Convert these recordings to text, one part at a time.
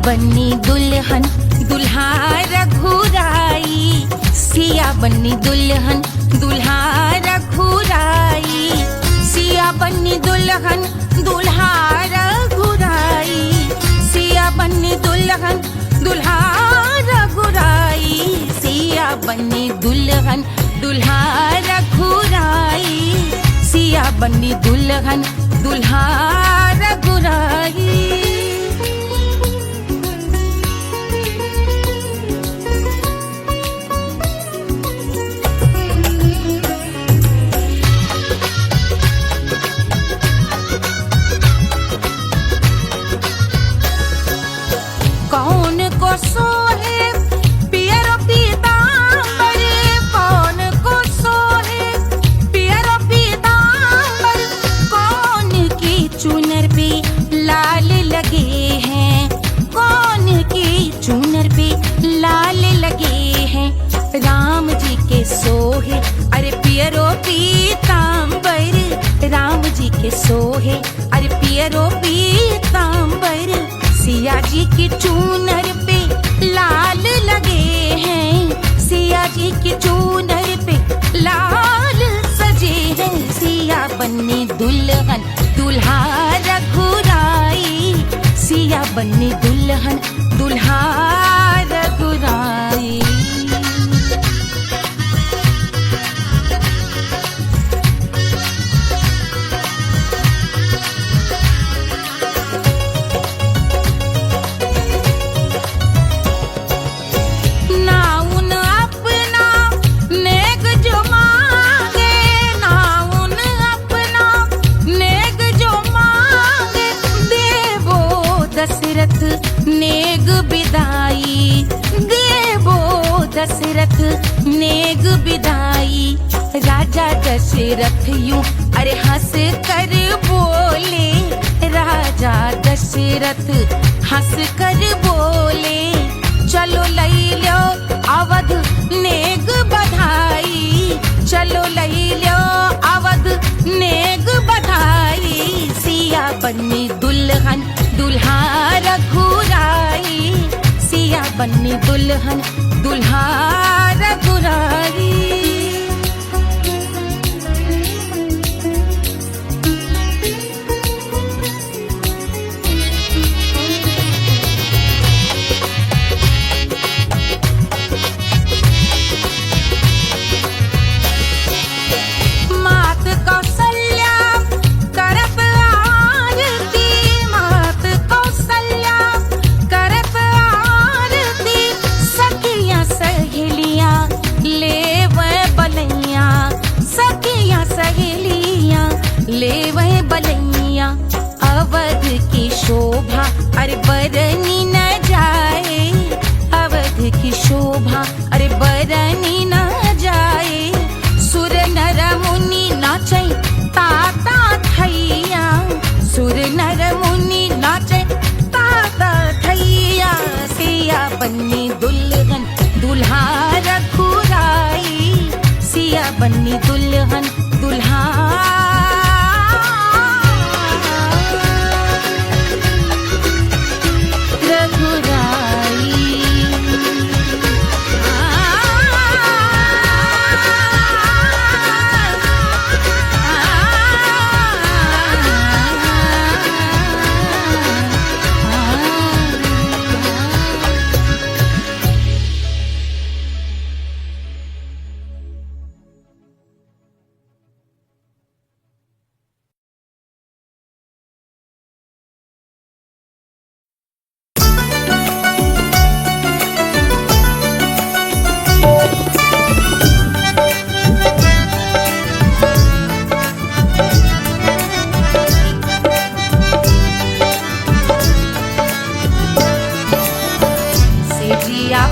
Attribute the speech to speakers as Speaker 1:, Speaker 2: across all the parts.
Speaker 1: बन्नी दुल्हन दुल्हा रघुराई, सिया बन्नी दुल्हन दुल्हा रघुराई, सिया बन्नी दुल्हन दुल्हा रघुराई, सिया बन्नी दुल्हन दुल्हा रघुराई, सिया बन्नी दुल्हन दुल्हा रघुराई, सिया बन्नी दुल्हन दुल्हा रघुराई। कौन को सोहे पियरो पीतांबर, कौन को सोहे पियरो पीतांबर, कौन की चुनर पे लाल लगे हैं, कौन की चुनर पे लाल लगे हैं, राम जी के सोहे अरे पियरो पीतांबर, राम जी के सोहे अरे पियरो पीतांबर, सिया जी की चूनर पे लाल लगे हैं, सिया जी की चूनर पे लाल सजे हैं, सिया बन्नी दुल्हन दुल्हा रघुराई, सिया बन्नी दुल्हन दुल्हा रघुराई। नेग बिदाई देवो दशरथ नेग बिदाई, राजा दशरथ यूं अरे हंस कर बोले, राजा दशरथ हंस कर बोले, चलो लई लो अवध नेग बधाई, चलो लई लो अवध नेग बधाई, सिया बन्नी दुल्हन दुल्हा रघुराई, सिया बन्नी दुल्हन दुल्हा रघुराई। ले वह बलैया अवध की शोभा अरे बरनी न जाए, अवध की शोभा अरे बरनी न जाए, सुर नर मुनि नाचे ताता थैया, सुर नर मुनि नाचे ताता थैया, सिया बन्नी दुल्हन दुल्हा रघुराई, सिया बन्नी दुल्हन दुल्हा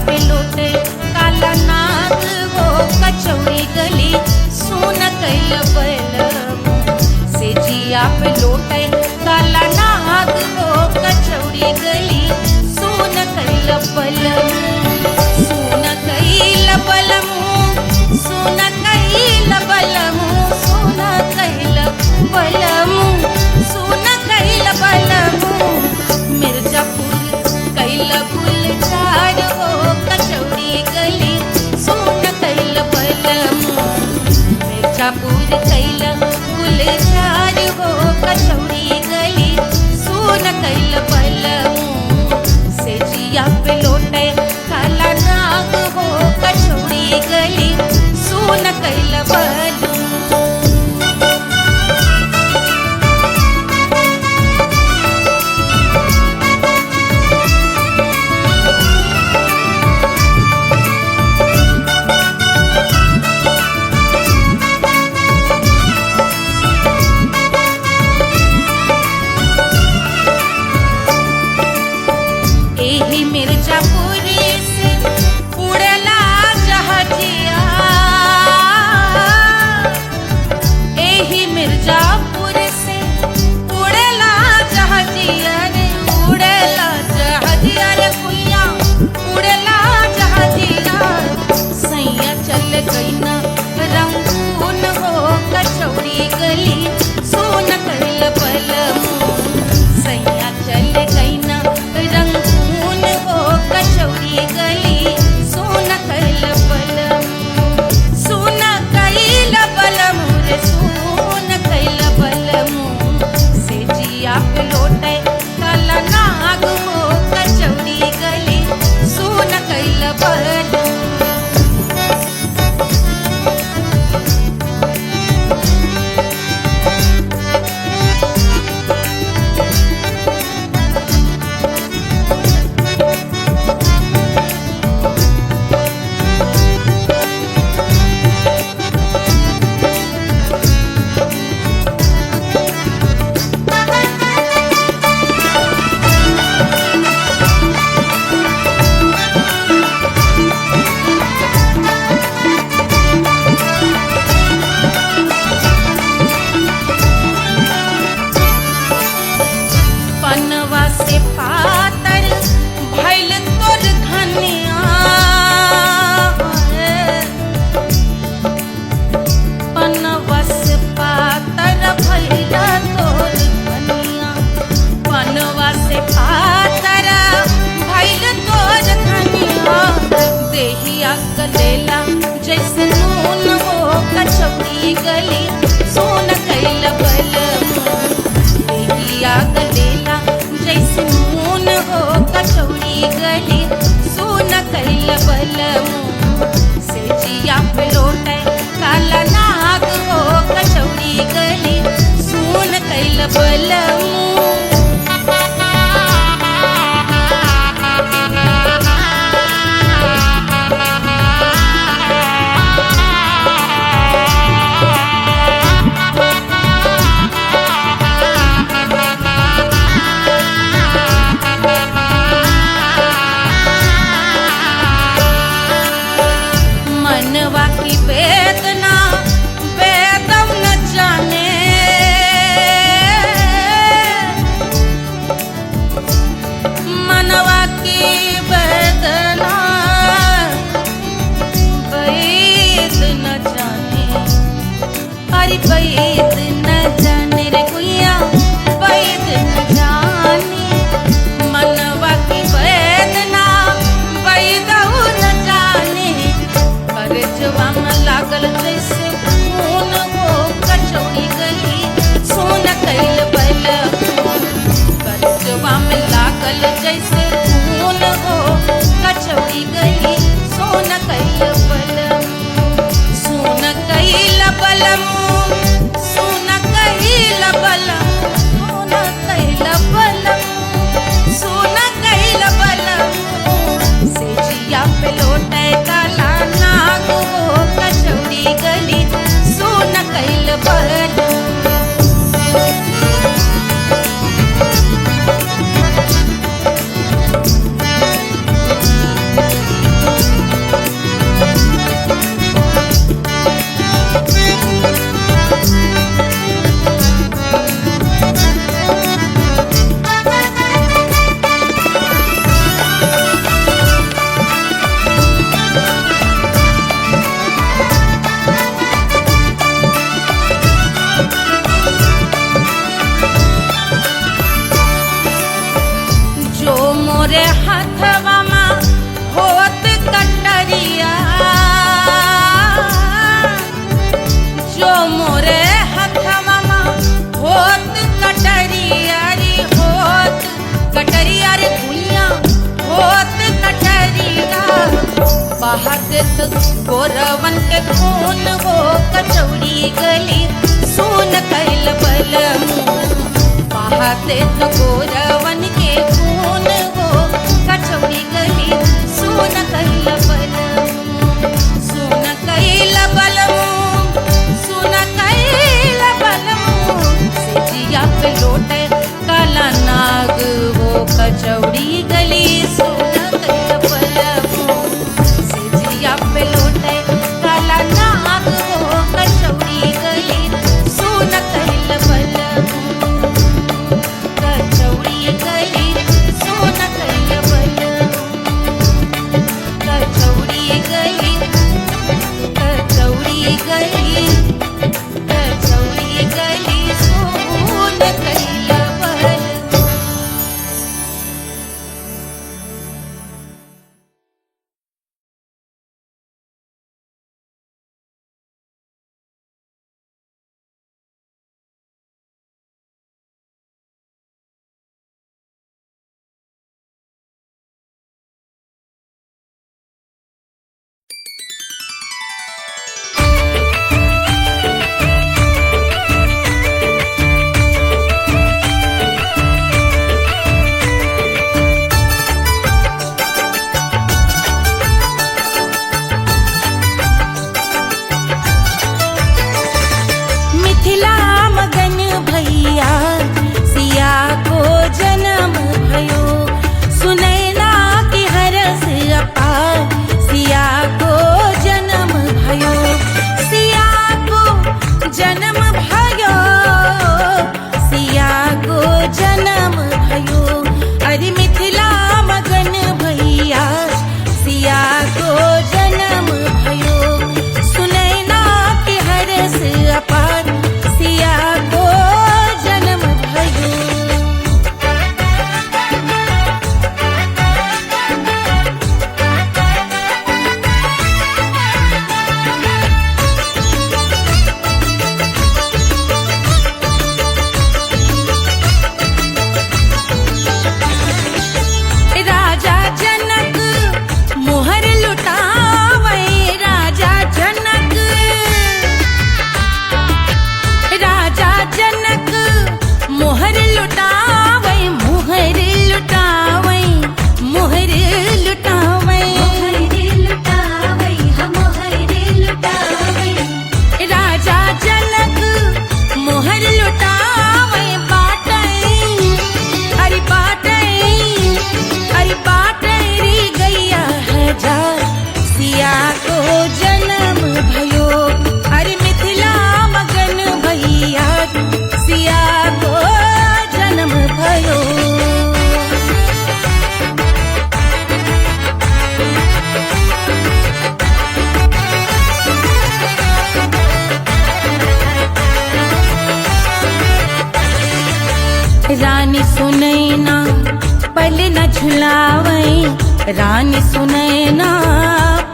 Speaker 1: पे लोटे काला नाग वो कचौड़ी गली, सोन कैल बलम सोन कैल बलम सोन कैल बलम सोन कैल बलम सोन कैल बलम, मिर्जापुर कैल दूर कैल गुलजार हो कचौड़ी गली सुन कैल बलमू से जिया पे लोटे काला नाग हो कचौड़ी गली सुन कैल बलमू। एही मिर्जापुर से उड़ला जहाजिया, एही मिर्जापुर से उड़ला जहाजिया रे उड़ला जहाजिया रे कुइया उड़ला जहाजिया सैया चल गई ना रंगून हो कचौड़ी गली सोन कैल बलमू सैया चल गई ना रंगून हो कचौड़ी गली सोन कैल बलमू सोन कैल बलमू रे सोन कैल बलमू से जिया पे लोटे काला नाग हो कचौड़ी गली सोन कैल बलमू। पनवा से पातर भइल तोर धनिया, पनवा से पातर भइल तोर धनिया, पनवा से पातर भइल तोर धनिया देहिया गलेला जैसे नून हो कचौड़ी गली सोन कैल बलमू देहिया गलेला जैसे नून हो कचौड़ी गली सोन कैल बलमू से जिया पे लोटे काला नाग हो कचौड़ी गली सोन कैल बलमू। मनवा की वेदना वेदम न जाने, मनवा की वेदना वैद न जाने, अरे वैद न जाने रे कुइया वैद न जाने मनवा की वेदना वैद न जाने जवा में लागल जैसे खून हो कचौड़ी गली सोन कैल बलमू जवा में लागल जैसे खून हो कचौड़ी गली सोन कैल बलमू सोन कैल बलमू सोन देत गोरवन के खून वो कचौड़ी गली सुन कैल बलमू बहा देत गोरवन के खून वो कचौड़ी गली सुन कैल बलमू सुन कैल बलमू सुन कैल बलमू सिजिया पे लोटे काला नाग वो कचौड़ी गली सुन कैल बलमू सिजिया पे लोटे काला नाग वो कचौड़ी गली सुन कैल बलमू कचौड़ी गली सुन कैल बलमू कचौड़ी गली कचौड़ी गली कचौड़ी गली सुन कैल बलमू। मिथिला मगन भैया सिया को जन्म भयो सुनैना की हरस अपार सिया को जन्म भयो सिया को जन्म भयो सिया को जन्म भयो अरे मिथिला मगन भैया सिया को जन्म भयो सुनैना की हरस अपार सिया को जन्म भयो। राजा जनक मोहर लुटावे राजा जनक राजा जनक मोहर लुटावे मोहर लुटावे मोहर लुटावे राजा जनक मोहर लुटावे बाटे अरे बाटे अरे बाटे रे गैया हजार सिया को जन्म भयो अरे मिथिला मगन भैया सिया को जन्म भयो। रानी सुनैना पल न झुलावे रानी सुनैना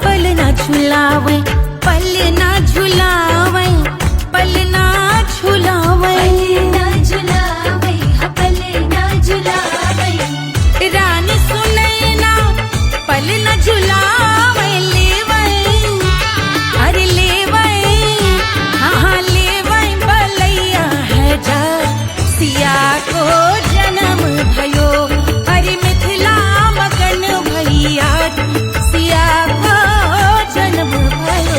Speaker 1: पल न झुलावे पल न झुलावे पल न झुलावे रानी सुनैना पल न झुलावे लेवे अरे लेवे हाँ लेवे बलैया है जा सिया को जन्म भयो अरे मिथिला मगन भैया सिया को जन्म भयो।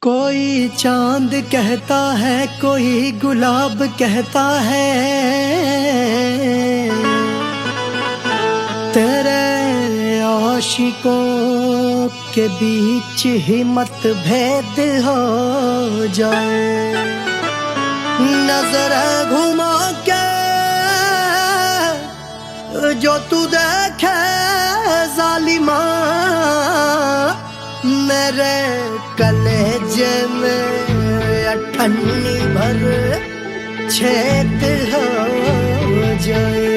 Speaker 2: कोई चांद कहता है, कोई गुलाब कहता है, तेरे आशिकों के बीच ही मतभेद हो जाए। नजर घुमा के जो तू देखे जालिमा, मेरे कलेजे में अठन्नी भर छेद हो जाए।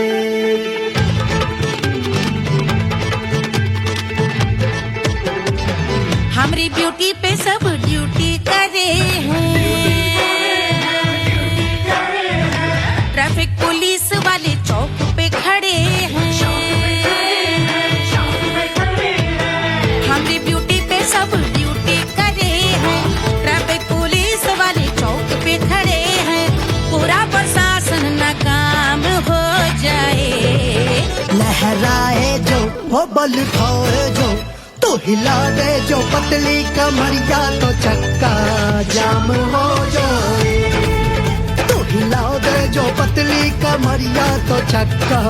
Speaker 1: हमारी ब्यूटी पे सब ड्यूटी करे हैं, ट्रैफिक पुलिस वाले चौक पे खड़े हैं। हमारी ब्यूटी पे सब ड्यूटी करे हैं, ट्रैफिक पुलिस वाले चौक पे खड़े हैं। पूरा प्रशासन नाकाम हो जाए।
Speaker 2: लहराए जो वो बल खाए जो, तो हिला दे जो पतली कमरिया, तो चक्का जाम हो जाए। तो हिला दे जो पतली कमरिया, तो चक्का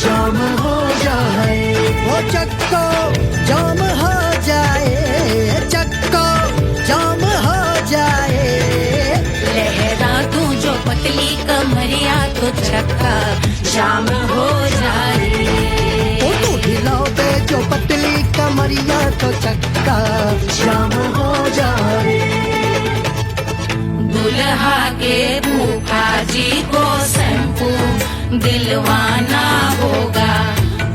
Speaker 2: जाम हो जाए। वो चक्का जाम हो जाए, चक्का जाम हो जाए।
Speaker 1: लहरा तू जो पतली कमरिया, तो चक्का जाम हो जाए।
Speaker 2: ओ तो हिला दे जो पतली कमरिया, तो चक्का जाम हो जाए।
Speaker 1: दुल्हा के फूफा जी को शैम्पू दिलवाना होगा,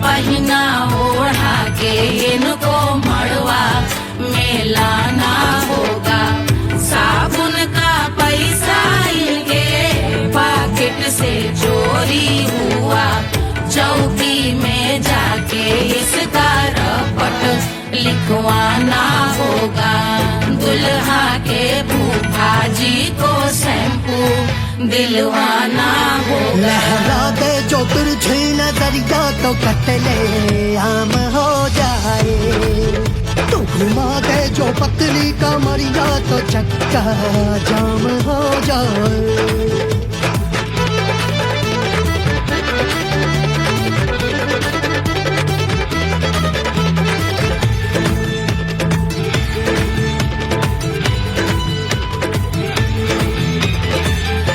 Speaker 1: पहना ओढ़ा के इनको मड़वा में लाना होगा। साबुन का पैसा इनके पॉकेट से चोरी हुआ, चौकी में जाके इसका रपट लिखवाना होगा। दुल्हा के फूफा जी को शैम्पू दिलवाना होगा।
Speaker 2: लहरा दे जो तिरछी नजरिया, तो कतले आम हो जाए। तो घुमा दे जो पतली कमरिया, तो चक्का जाम हो जाए।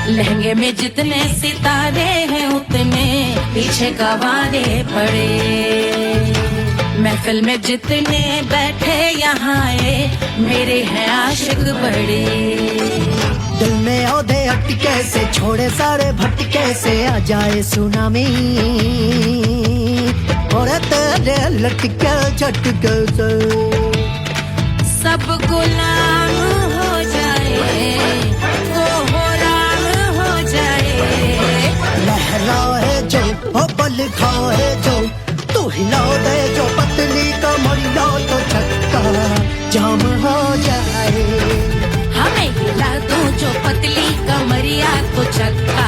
Speaker 1: लहंगे में जितने सितारे हैं, उतने पीछे गवारे पड़े। महफिल में जितने बैठे यहाँ आए, मेरे हैं आशिक बड़े।
Speaker 2: दिल में औधे अटके से, छोड़े सारे भटके से, आ जाए सुनामी और तेरे लटके झटके से
Speaker 1: सब गुलाम हो जाए, वो हो राम हो जाए।
Speaker 2: लहराए जो ओ बल खाए जो, तू हिला दे जो पतली कमरिया, तो चक्का जाम हो जाए।
Speaker 1: हमें हिला दो जो पतली कमरिया, तो चक्का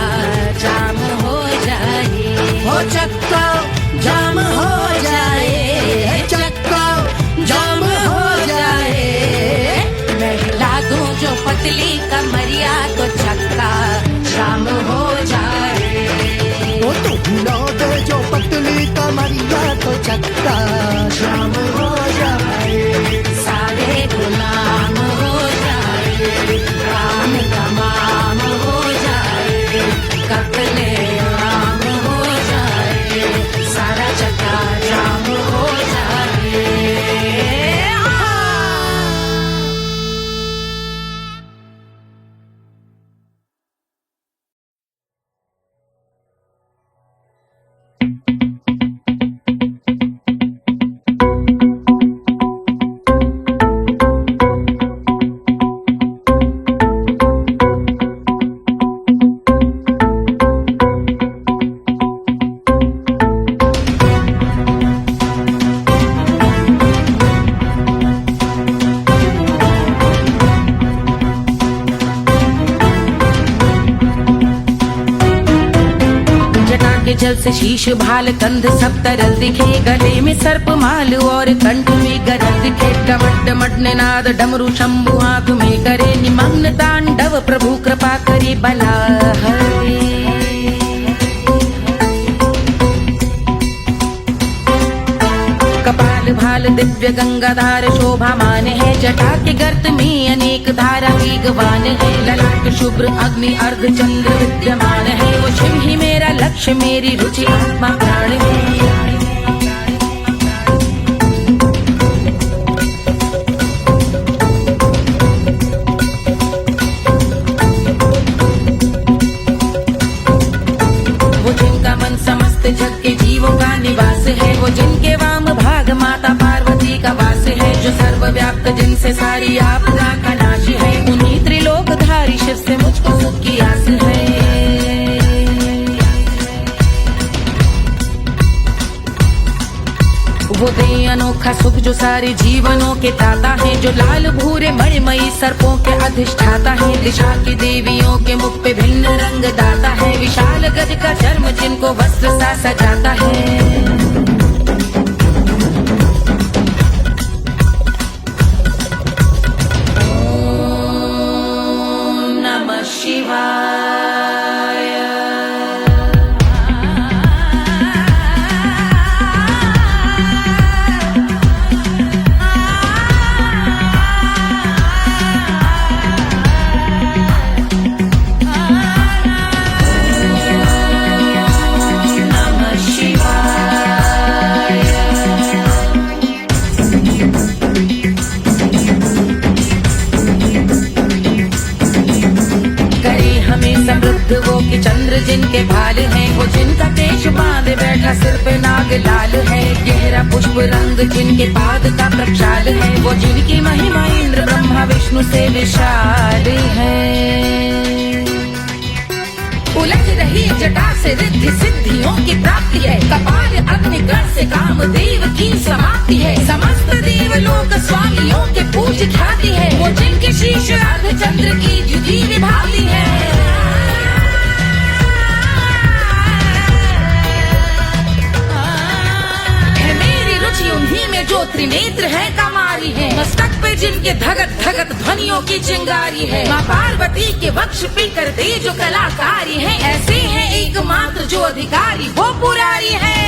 Speaker 1: जाम हो जाए।
Speaker 2: ओ चक्का जाम हो जाए, चक्का जाम हो जाए।
Speaker 1: मैं हिला दूं जो पतली कमरिया, तो चक्का जाम हो जाए।
Speaker 2: ओ तू हिला दे जो पतली कमरिया, तो चक्का जाम हो जाए।
Speaker 1: सारे गुलाम हो जाए, काम तमाम हो जाए। कत्ले आम हो जाए, सारा चक्का जाम हो जाए। जल से शीश भाल कंध सब तरल दिखे, गले में सर्प माल और कंठ में गरल दिखे। डमट डमट निनाद डमरू शंभु आंख में करे निमग्न तांडव, प्रभु कृपा करे बला हरे। कपाल भाल दिव्य गंगाधार शोभामान है, जटा के गर्त में अनेक धारा वेगवान है। ललाट शुभ्र अग्नि अर्ध चंद्र विद्यमान है, वो शिव ही मेरा लक्ष्य मेरी रुचि आत्मा प्राण है। वो जिनका मन समस्त जग के जीवों का निवास है, वो जिनके वाम भाग माता पार्वती का वास है। जो सर्वव्याप्त जिनसे सारी आपदा का नाश है, उन्हीं त्रिलोकधारी शिव से मुझको सुख की आस है। वो दे अनोखा सुख जो सारे जीवनों के दाता है, जो लाल भूरे मणिमयी सर्पों के अधिष्ठाता है। दिशा की देवियों के मुख पे भिन्न रंग दाता है, विशाल गज का चर्म जिनको वस्त्र सा सजाता है। वो कि चंद्र जिनके भाल हैं, वो जिनका केश बांधे बैठा सिर पे नाग लाल है। गहरा पुष्प रंग जिनके पाद का प्रक्षाल है, वो जिनकी महिमा इंद्र ब्रह्मा विष्णु से विशाल है। उलझ रही जटा से रिद्धि सिद्धियों की प्राप्ति है, कपाल अग्निगण से कामदेव की समाप्ति है। समस्त देवलोक स्वामियों के पूज ख्याति है, वो जिनके शीश अर्ध चंद्र की जुदी विभावती है। उन्हीं में जो त्रिनेत्र है कमारी है, मस्तक पे जिनके धगत धगत ध्वनियों की चिंगारी है। माँ पार्वती के वक्ष पे कर दे जो कलाकारी है, ऐसे हैं एकमात्र जो अधिकारी वो पुरारी है।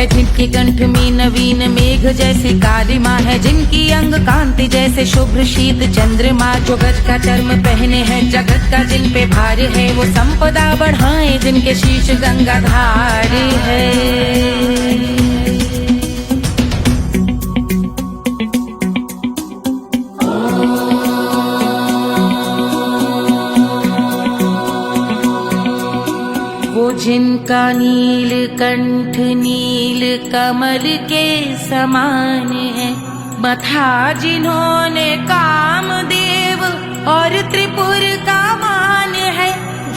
Speaker 1: जिनके कंठ में नवीन मेघ जैसे काली माँ है, जिनकी अंग कांति जैसे शुभ्र शीत चंद्रमा। जो गज का चर्म पहने हैं जगत का जिन पे भार है, वो संपदा बढ़ाए जिनके शीश गंगाधार है। जिनका नील कंठ नील कमल के समान है, मथा जिन्होंने कामदेव और त्रिपुर का मान है।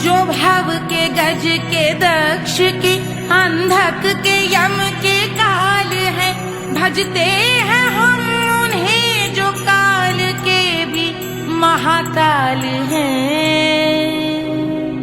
Speaker 1: जो भव के गज के दक्ष के अंधक के यम के काल है, भजते हैं हम उन्हें जो काल के भी महाकाल हैं।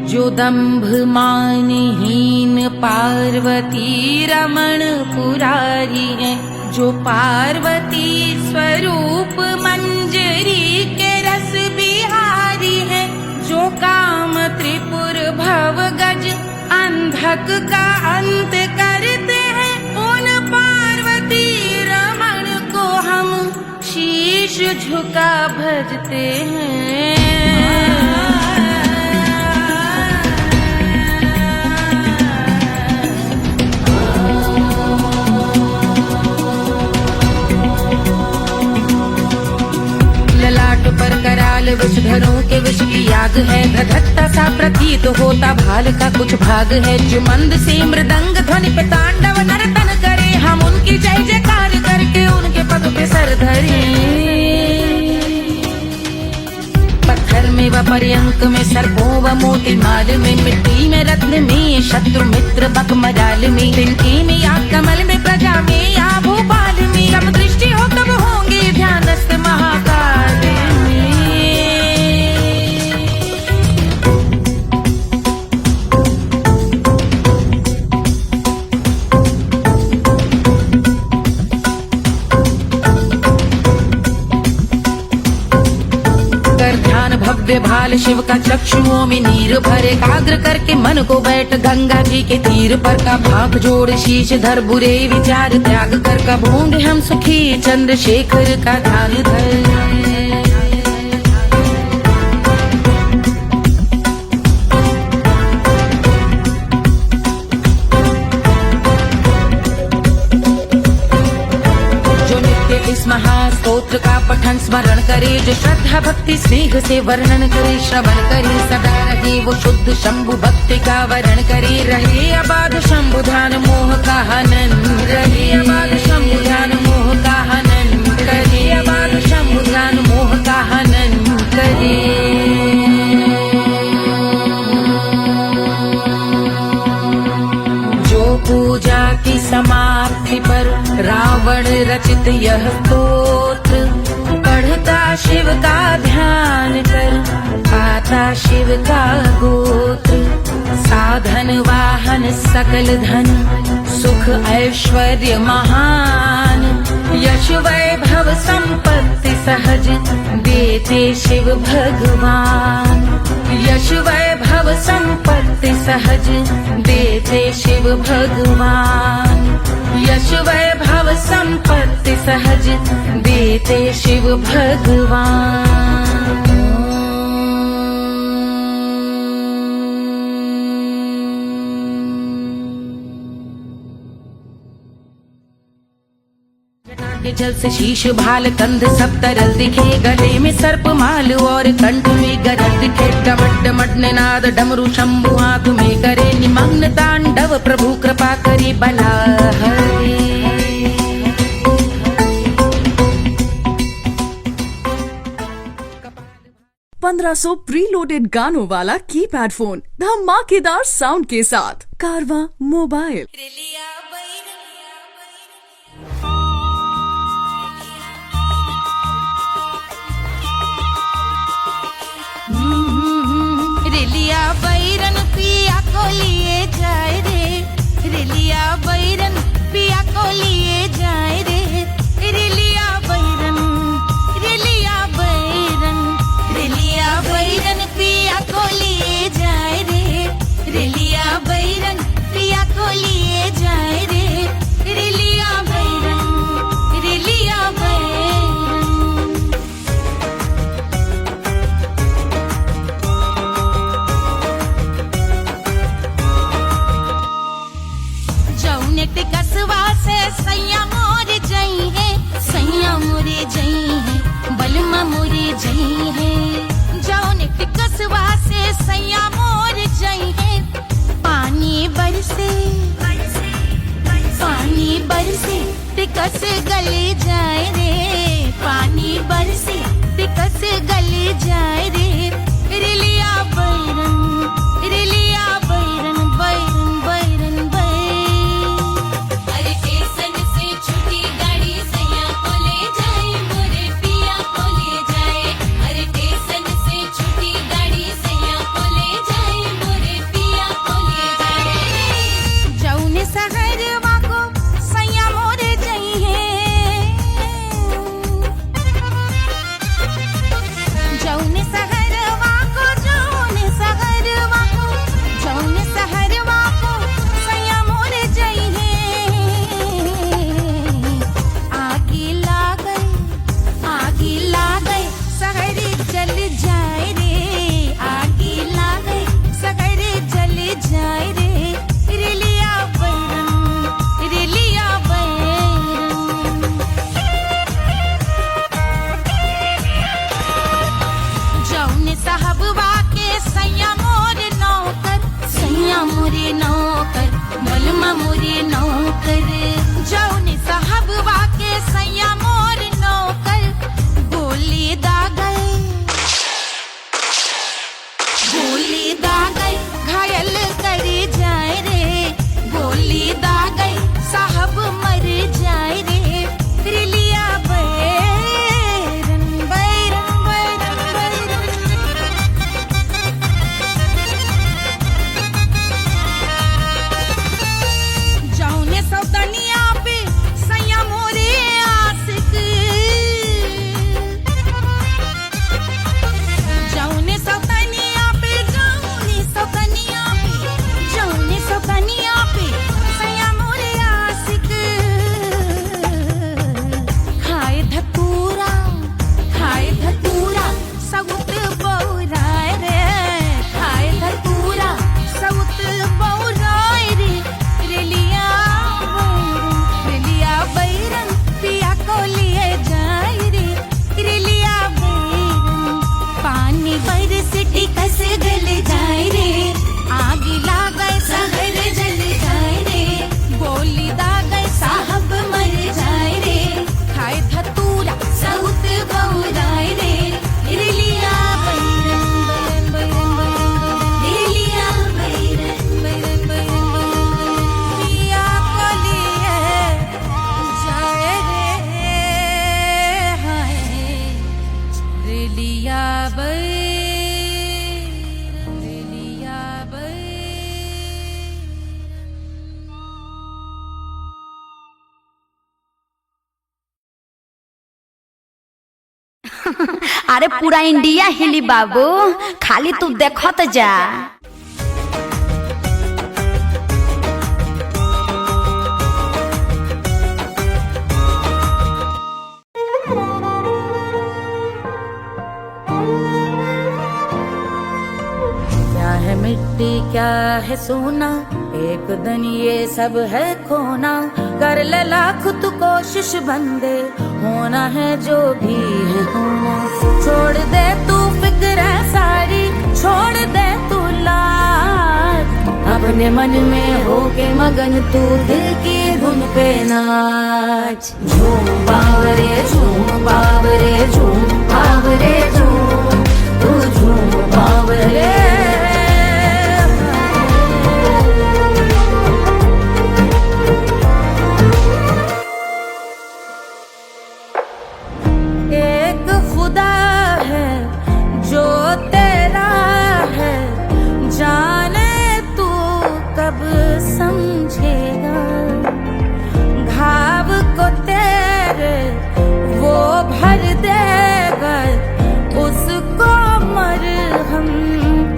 Speaker 1: जो दंभ मानहीन पार्वती रमण पुरारी है, जो पार्वती स्वरूप मंजरी के रस बिहारी है। जो काम त्रिपुर भव गज अंधक का अंत करते हैं, उन पार्वती रमण को हम शीश झुका भजते हैं। पर कराल विषधरों के विष की याग है, धधकता सा प्रतीत होता भाल का कुछ भाग है। जो मंद से मृदंग ध्वनि पे तांडव नर्तन करे, हम उनकी जय जयकार करके उनके पद पे सर धरे। पत्थर में व पर्यंक में सर्पों व मोती माल में, मिट्टी में रत्न में शत्रु मित्र बक मजाल में, तिनके में या कमल में प्रजा में या भोपाल में। सब दृष्टि हो तब होंगे ध्यानस्थ महाकाल में। भव्य भाल शिव का चक्षुओं में नीर भरे, एकाग्र करके मन को बैठ गंगा जी के तीर पर का भाग जोड़ शीश धर बुरे विचार त्याग कर कब होंगे हम सुखी चंद्रशेखर का ध्यान धर। इस महास्तोत्र का पठन स्मरण करे, जो श्रद्धा भक्ति स्नेह से वर्णन करे, श्रवण करे सदा रहे वो शुद्ध शंभु भक्ति का वर्ण करे, रहे अबाध शंभु ध्यान मोह का हनन, रहे अबाध शंभु ध्यान मोह का हनन करे, अबाध शंभु ध्यान मोह का हनन करे। पूजा की समाप्ति पर रावण रचित यह स्तोत्र, पढ़ता शिव का ध्यान कर पाता शिव का गोत्र, साधन वाहन सकल धन सुख ऐश्वर्य महान, यश वैभव संपत्ति सहज देते शिव भगवान, यश वैभव संपत्ति सहज देते शिव भगवान, यश वैभव संपत्ति सहज देते शिव भगवान। के जल से शीश भाल कंध सब तरल दिखे, गले में सर्प माल और कंठ में गरज दिखे, डमट डमट निनाद डमरू शंभु हाथ में करे, निमग्न तांडव प्रभु कृपा करे बला हरे।
Speaker 3: 1500 प्रीलोडेड गानों वाला कीपैड फोन धमाकेदार साउंड के साथ कारवा मोबाइल।
Speaker 1: रेलिया बैरन पिया को लिए जाए रे, रेलिया बैरन पिया को लिए जाए रे, रेलिया बैरन, रेलिया बैरन, रेलिया बैरन पिया को लिए जाए रे, रेलिया बैरन पिया को लिए जाए रे, रेलिया बैरन, रेलिया बैरन। कसवा से सैया मोरे जई है, सैया मोरे जई है, बलमा मोरे जई है, जौन कसवा से सैया मोरे जई है, पानी बरसे, पानी बरसे टिकस गले जाए रे, पानी बरसे टिकस गले जाए रे, रेलिया बैरन, रेलिया बैरन, बैरन बैरन बैरन। बैरन ले लिया
Speaker 4: अरे पूरा इंडिया हिली बाबू, खाली तू देखत जा।
Speaker 1: क्या है मिट्टी क्या है सोना, एक दिन ये सब है खोना। कर ले लाख तू कोशिश बंदे, होना है जो भी है होना। छोड़ दे तू फिक्र सारी, छोड़ दे तू लाज, अपने मन में होके मगन तू दिल की धुन पे नाच। झूम बावरे झूम बावरे झूम बावरे झूम, तू झूम बावरे। एक खुदा है जो तेरा है, जाने तू कब समझेगा। घाव को तेरे वो भर देगा, उसको मरहम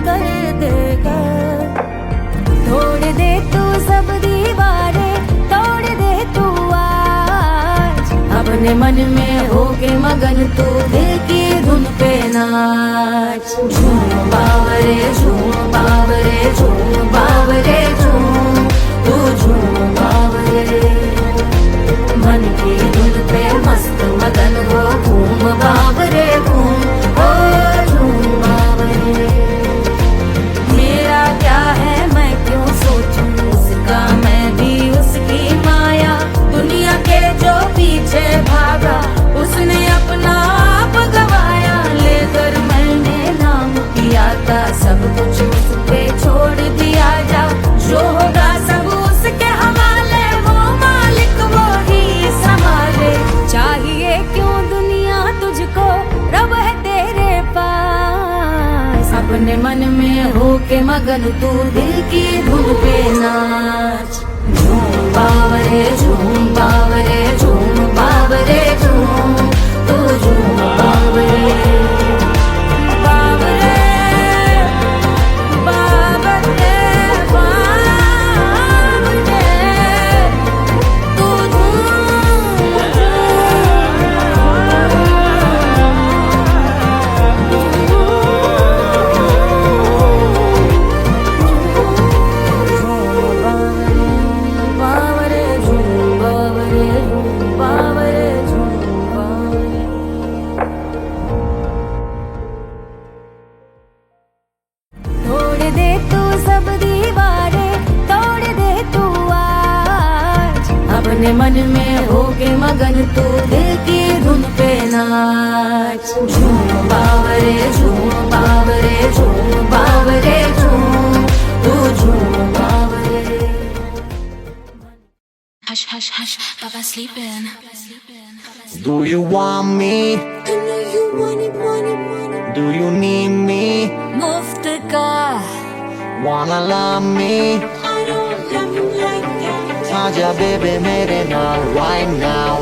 Speaker 1: कर देगा। तोड़ दे तू सब दीवारें, तोड़ दे तू आज, अपने मन में होके मगन तू दिल की धुन पे नाच। झूम बावरे झूम बावरे झूम बावरे झूम, तू झूम बावरे। मन की धुन पे मस्त मगन हो, घूम बावरे घूम, ओ झूम बावरे। मेरा क्या है मैं क्यों सोचूं, उसका मैं भी उसकी माया। दुनिया के जो पीछे भागा, उसने अपना आप गवाया। लेकर मैंने नाम किया था, सब कुछ उस पे छोड़ दिया जा। जो होगा सब उसके हवाले, वो मालिक वो ही संभाले। चाहिए क्यों दुनिया तुझको, रब है तेरे पास। अपने मन में होके मगन तू दिल की धुन पे नाच। झूम बावरे झूम बावरे झूम बावरे झूम, तू झूम बावरे। बावरे बावरे बावरे, तू बावरे झूम बावरे झूम बावरे झूम बावरे। तोड़ दे तू सब दीवारें, तोड़ दे तू आज, अपने मन में होके मगन तू दिल की धुन पे नाच। झूम बावरे झूम बावरे झूम बावरे झूम, तू झूम बावरे।
Speaker 5: Hush, hush, hush, Baba sleeping.
Speaker 6: Do you want me?
Speaker 5: I know you want it, want it, want it.
Speaker 6: Do you need me?
Speaker 5: मुफ्त का
Speaker 6: Wanna love me?
Speaker 5: I don't love you like that.
Speaker 6: आजा baby मेरे नाल right now,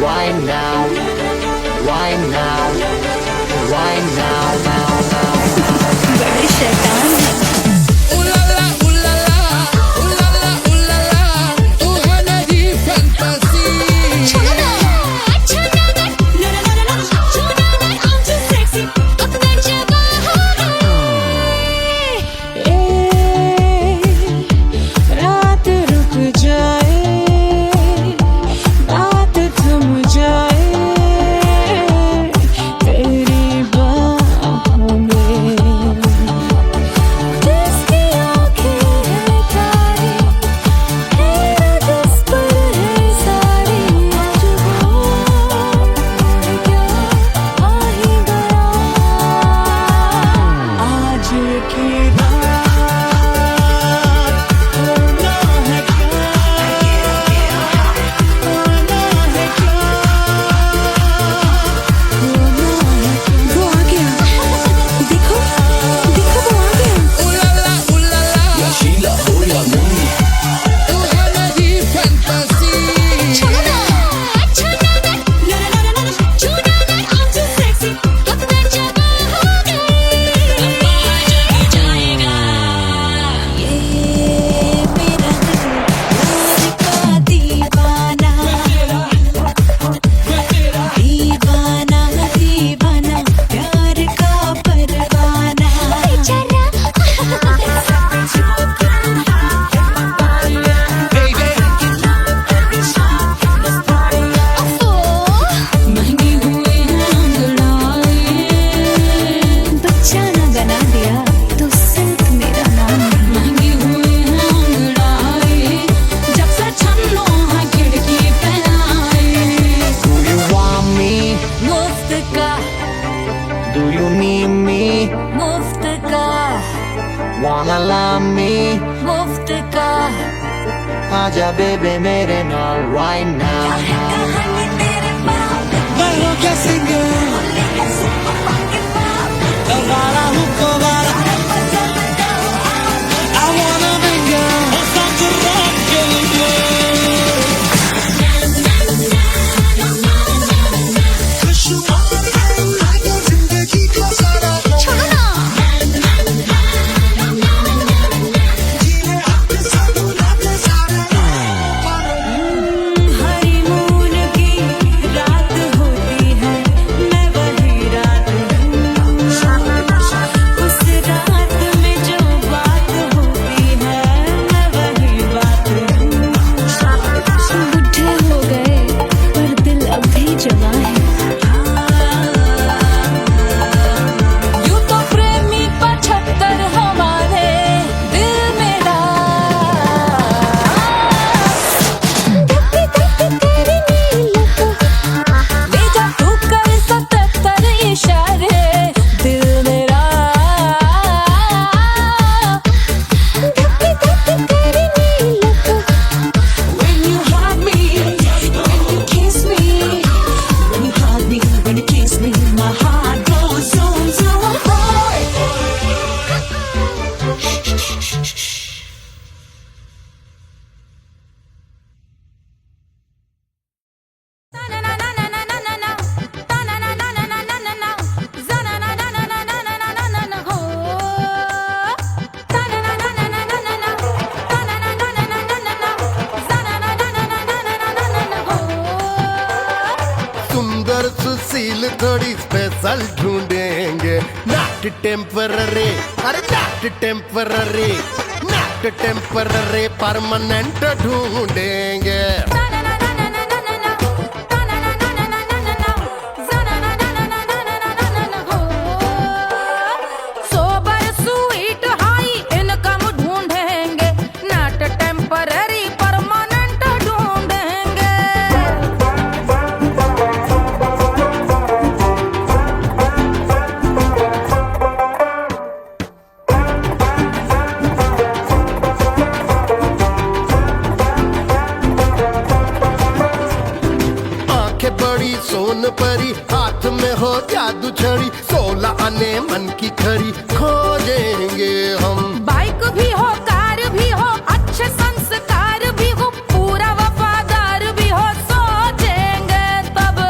Speaker 6: right now, right now, right now, now, now.
Speaker 5: बड़ी शैतान है।
Speaker 6: wanna love me?
Speaker 5: मुफ्त का
Speaker 6: आजा बेबे मेरे नाल right now.
Speaker 5: कहानी तेरे बाप
Speaker 2: मैं हूँ क्या सिंगर वाला हूँ कोवाला I wanna be girl और साथ rock के लिए खुशहाल है जिंदगी का सारा
Speaker 5: हनीमून की रात होती है मैं वही रात हूँ उस रात में जो बात होती है मैं वही बात हूँ बुढ़े हो गए पर दिल अब भी जवां है यूं तो प्रेमी 75 हमारे दिल मेरा तेरी नीलों ले जा तू कर 77 इशारे दिल मेरा तेरी नीलों When you hug me, when you kiss me, when you hug me, when you kiss me, my heart goes zoom zoom.
Speaker 7: सुंदर सुशील थोड़ी स्पेशल ढूंढेंगे नॉट टेम्पररी अरे not temporary not temporary permanent ढूंढेंगे
Speaker 1: सोबर स्वीट हाई income ढूंढेंगे not temporary permanent ढूंढेंगे
Speaker 7: आंखें बड़ी सोन परी हाथ में हो जादू छड़ी 16 आने मन की खरी खोजेंगे हम
Speaker 1: बाइक भी हो कार भी हो अच्छे संस्कार भी हो पूरा वफादार भी हो सोचेंगे तब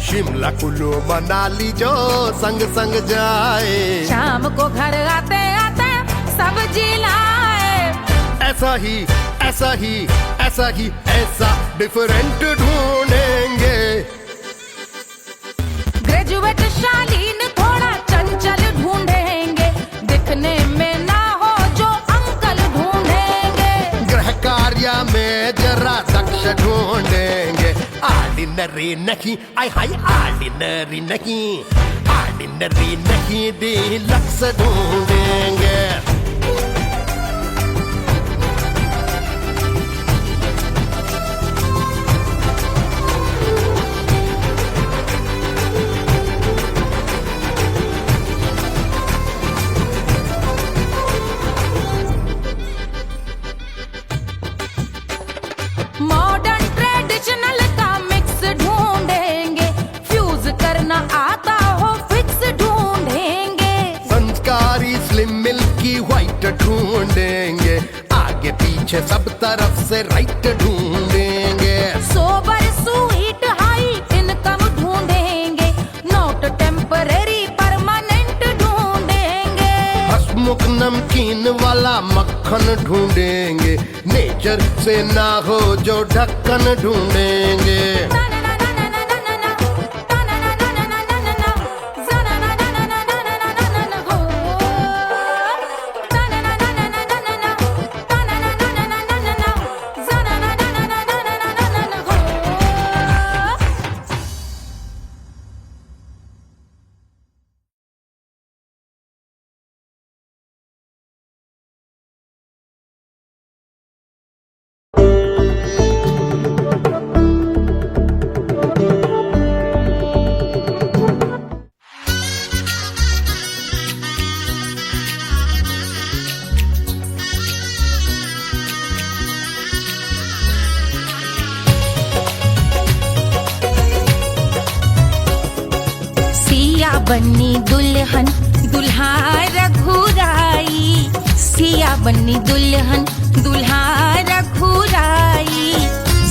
Speaker 7: शिमला कुल्लू मनाली जो संग संग जाए
Speaker 1: शाम को घर आते आते सब्जी लाए
Speaker 7: ऐसा ही ऐसा ही ऐसा ही ऐसा डिफरेंट ढूंढेंगे
Speaker 1: ग्रेजुएट शालीन थोड़ा चंचल ढूंढेंगे दिखने में ना हो जो अंकल ढूंढेंगे
Speaker 7: गृह कार्य में जरा दक्ष ढूंढेंगे ऑर्डिनरी नहीं आई हाय ऑर्डिनरी नहीं डीलक्स ढूंढेंगे
Speaker 1: मॉडर्न ट्रेडिशनल का मिक्स ढूंढेंगे फ्यूज करना आता हो फिक्स ढूंढेंगे
Speaker 7: संस्कारी स्लिम मिल्की व्हाइट ढूंढेंगे आगे पीछे सब तरफ से राइट ढूंढेंगे
Speaker 1: सोबर स्वीट हाई इनकम ढूंढेंगे नॉट टेम्पररी परमानेंट ढूंढेंगे
Speaker 7: हसमुख नमकीन वाला मक्खन ढूंढेंगे नेचर से ना हो जो ढक्कन ढूंढेंगे
Speaker 1: बन्नी दुल्हन दुल्हा रघुराई, सिया बन्नी दुल्हन दुल्हा रघुराई,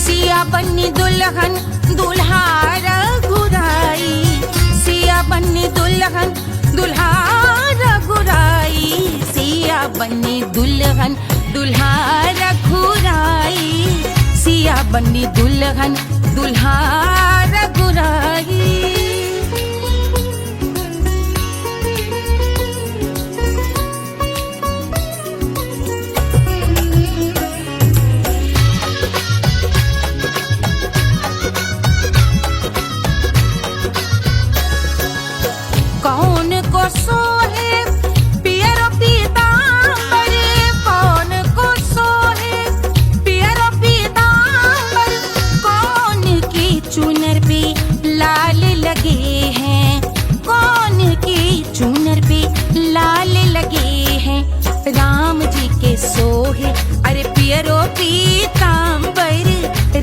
Speaker 1: सिया बन्नी दुल्हन दुल्हा रघुराई, सिया बन्नी दुल्हन दुल्हा रघुराई, सिया बन्नी दुल्हन दुल्हा रघुराई, सिया बन्नी दुल्हन दुल्हा रघुराई। कौन को सोहे पियरो पीतांबर, कौन को सोहे पियरो पीतांबर, कौन की चुनर पे लाल लगे हैं, कौन की चुनर पे लाल लगे हैं, राम जी के सोहे अरे पियरो पीतांबर,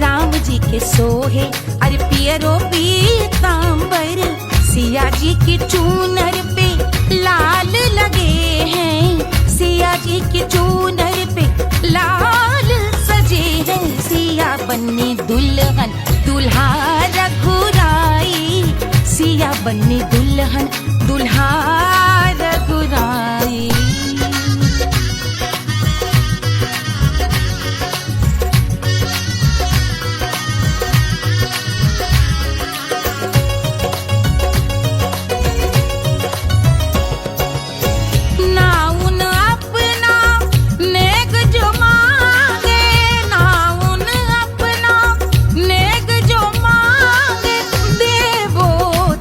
Speaker 1: राम जी के सोहे अरे पियरो पीतांबर, सिया जी की चूनर पे लाल लगे हैं, सिया जी की चूनर पे लाल सजे हैं, सिया बन्नी दुल्हन दुल्हा रघुराई, सिया बन्नी दुल्हन दुल्हा रघुराई।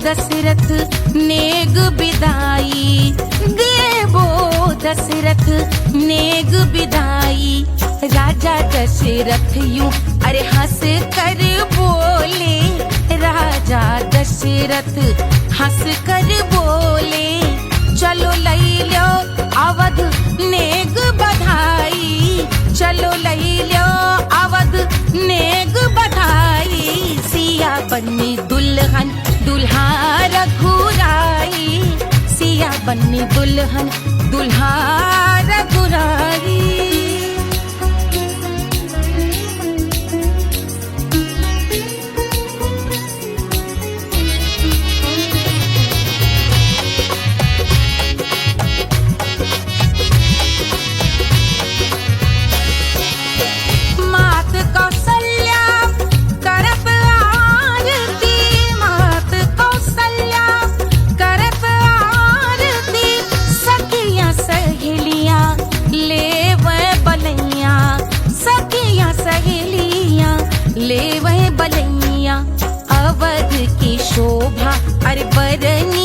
Speaker 1: दशरथ नेग बिदाई, देवो दशरथ नेग बिदाई, राजा दशरथ यूं अरे हंस कर बोले, राजा दशरथ हंस कर बोले, चलो लई लो अवध नेग बधाई, चलो लई लो अवध नेग बधाई, सिया बन्नी दुल्हन दुल्हा रघुराई, सिया बन्नी दुल्हन दुल्हा रघुराई। मात कौशल्या करत आरती, मात कौशल्या करत आरती, सखियां सहेलियां लेवे बलैया, सखियां सहेलियां लेवे बलैया, अवध की शोभा अरे बरनी